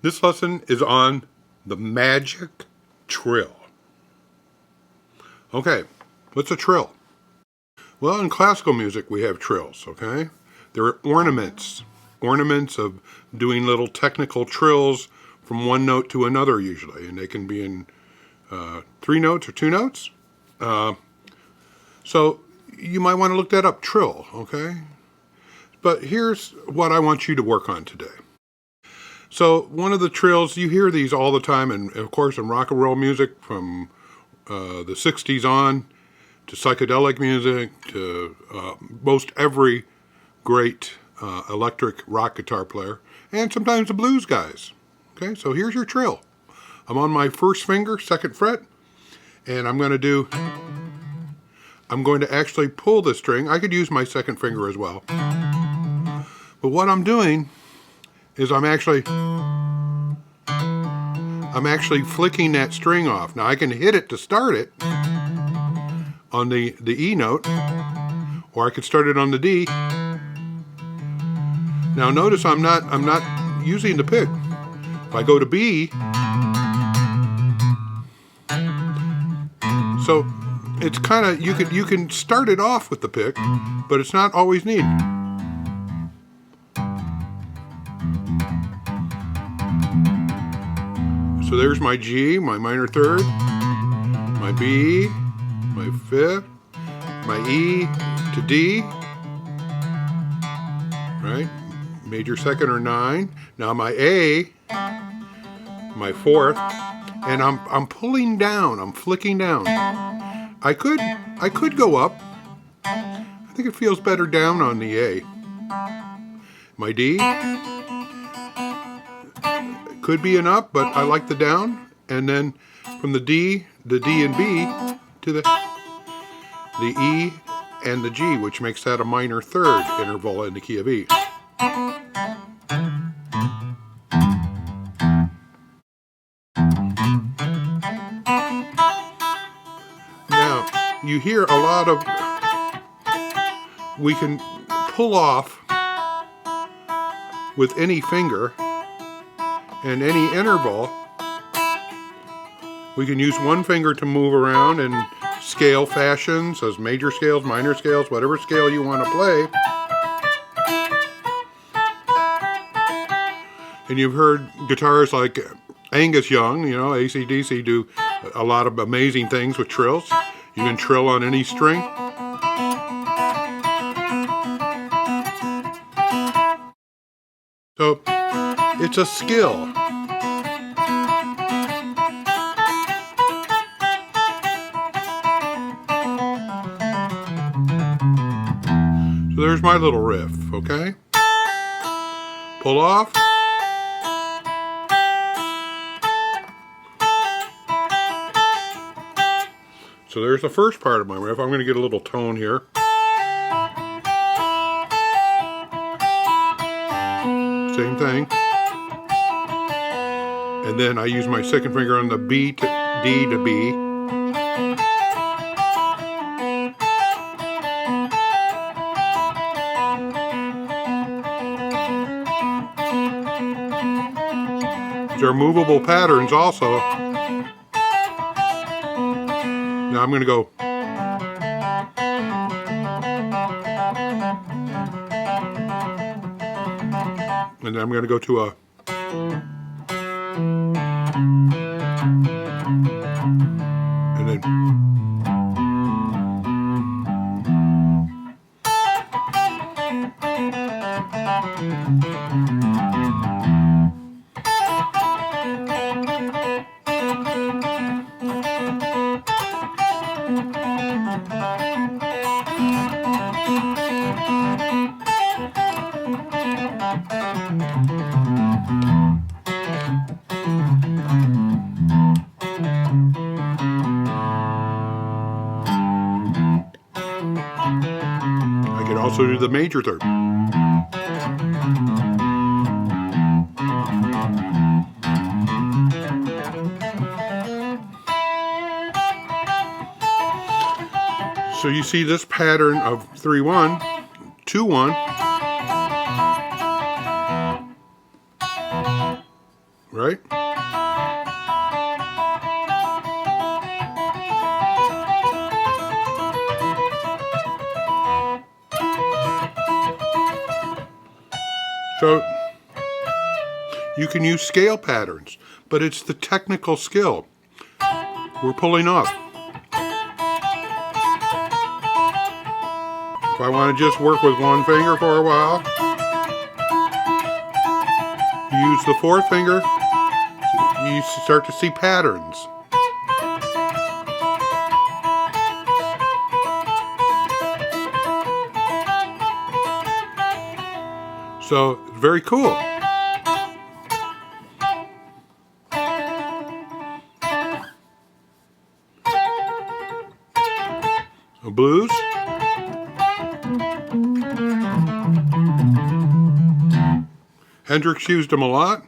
This lesson is on the magic trill. Okay, what's a trill? Well, in classical music we have trills, okay? They're ornaments of doing little technical trills from one note to another usually, and they can be in 3 notes or 2 notes. So you might want to look that up, trill, okay? But here's what I want you to work on today. So one of the trills, you hear these all the time, and of course in rock and roll music from the 60s on, to psychedelic music, to most every great electric rock guitar player, and sometimes the blues guys. Okay, so here's your trill. I'm on my first finger, 2nd fret, and I'm going to actually pull the string. I could use my 2nd finger as well. But what I'm doing is I'm actually flicking that string off. Now I can hit it to start it on the E note, or I could start it on the D. Now notice I'm not using the pick. If I go to B, so it's kind of, you can start it off with the pick, but it's not always needed. So there's my G, my minor 3rd, my B, my 5th, my E to D, right? Major 2nd or 9. Now my A, my 4th, and I'm pulling down, I'm flicking down. I could go up. I think it feels better down on the A. My D could be an up, but I like the down. And then from the D and B to the E and the G, which makes that a minor 3rd interval in the key of E. Now, you hear a lot of, we can pull off with any finger and any interval. We can use one finger to move around in scale fashions, as major scales, minor scales, whatever scale you want to play. And you've heard guitarists like Angus Young, you know, AC/DC, do a lot of amazing things with trills. You can trill on any string. So it's a skill. So there's my little riff, okay? Pull off. So there's the first part of my riff. I'm going to get a little tone here. Same thing. And then I use my 2nd finger on the B to D to B. These are movable patterns also. Now I'm going to go. And then I'm going to go to a. And then. I can also do the major 3rd. So you see this pattern of 3-1, 2-1, right? So you can use scale patterns, but it's the technical skill we're pulling off. If I want to just work with one finger for a while, you use the fourth finger, you start to see patterns. So, it's very cool. Blues. Hendrix used them a lot.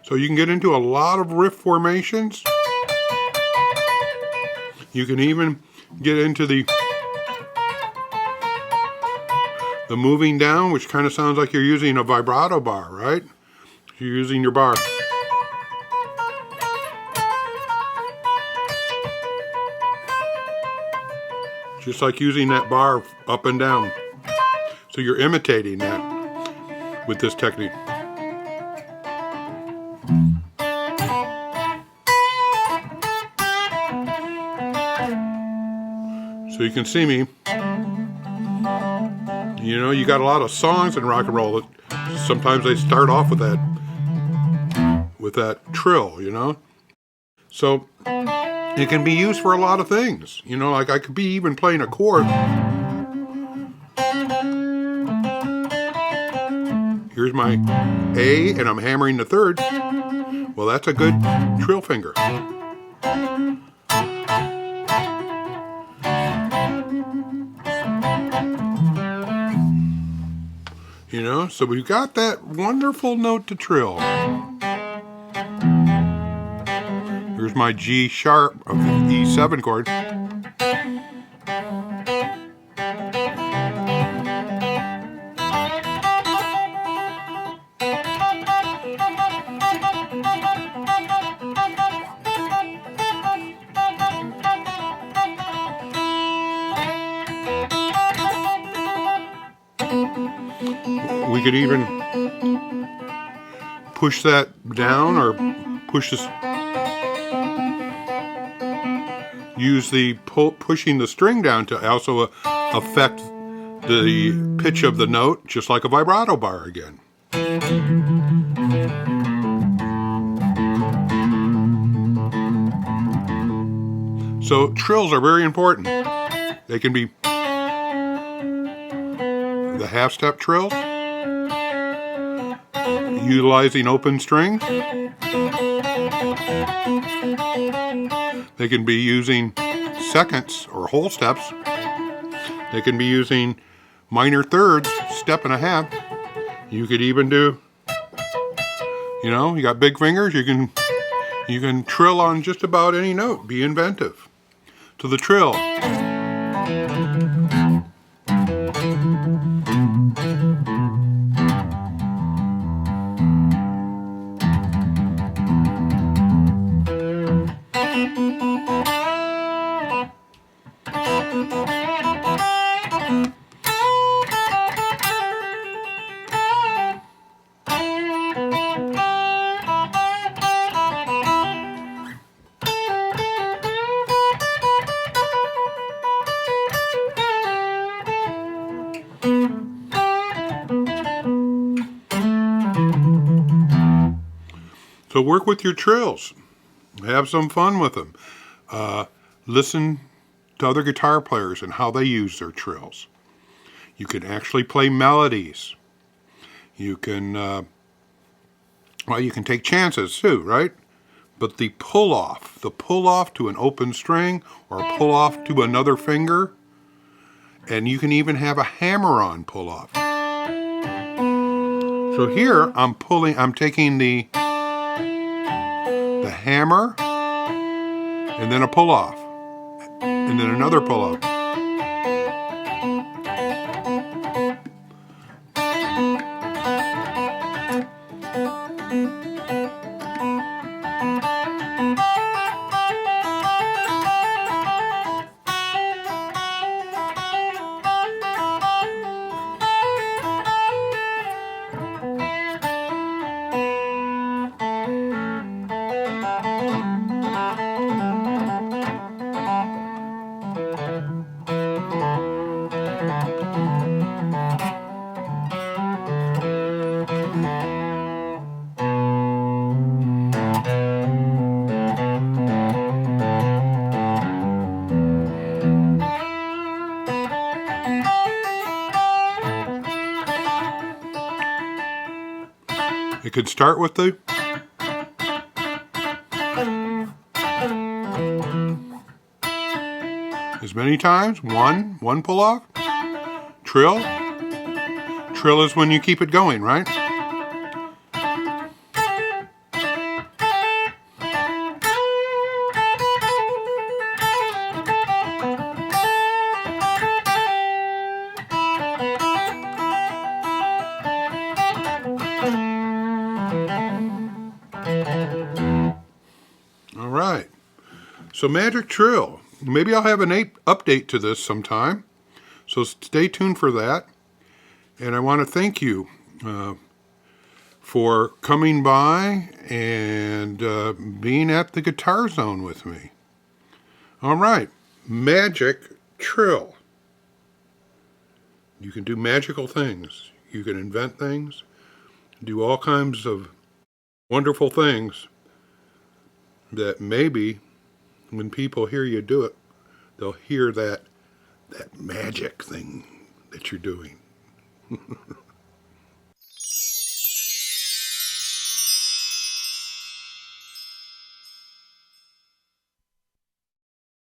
So you can get into a lot of riff formations. You can even get into the moving down, which kind of sounds like you're using a vibrato bar, right? You're using your bar. Just like using that bar up and down. So you're imitating that with this technique. So you can see me, you know, you got a lot of songs in rock and roll that sometimes they start off with that trill, you know. So it can be used for a lot of things, you know, like I could be even playing a chord. Here's my A and I'm hammering the third. Well, that's a good trill finger. You know, so we've got that wonderful note to trill. Here's my G sharp of the E7 chord. We could even push that down or push this, use the pushing the string down to also affect the pitch of the note, just like a vibrato bar again. So trills are very important. They can be the half-step trills, utilizing open strings. They can be using seconds or whole steps. They can be using minor thirds, step and a half. You could even do, you know, you got big fingers, you can trill on just about any note. Be inventive. To the trill. So work with your trills. Have some fun with them. Listen to other guitar players and how they use their trills. You can actually play melodies. You can, well, you can take chances too, right? But the pull-off to an open string or pull off to another finger, and you can even have a hammer-on pull-off. So here I'm taking the hammer, and then a pull-off, and then another pull-off. It could start with the as many times, one pull off. Trill. Trill is when you keep it going, right? All right. So Magic Trill. Maybe I'll have an update to this sometime. So stay tuned for that. And I want to thank you for coming by and being at the Guitar Zone with me. All right. Magic Trill. You can do magical things. You can invent things, do all kinds of wonderful things that maybe when people hear you do it, they'll hear that magic thing that you're doing.